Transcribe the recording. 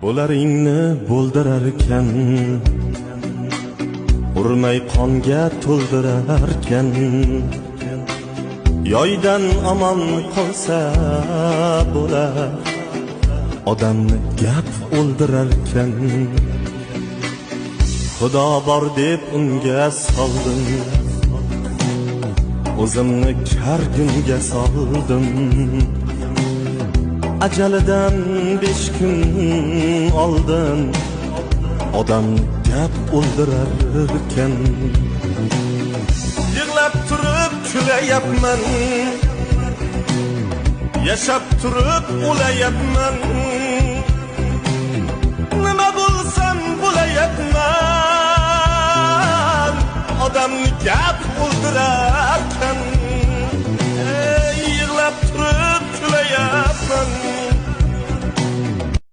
Bo'laringni bo'ldirarkan, urmay qonga to'ldirarkan, yoydan omon qolsa bo'lar, odamni gap o'ldirarkan. Xudo bor deb unga soldim, o'zimni kargunga soldim. Ajalidan 5 kun oldin odam gap o'ldirarkan. Yig'lab turib kulayapman, yashab turib o'layapman.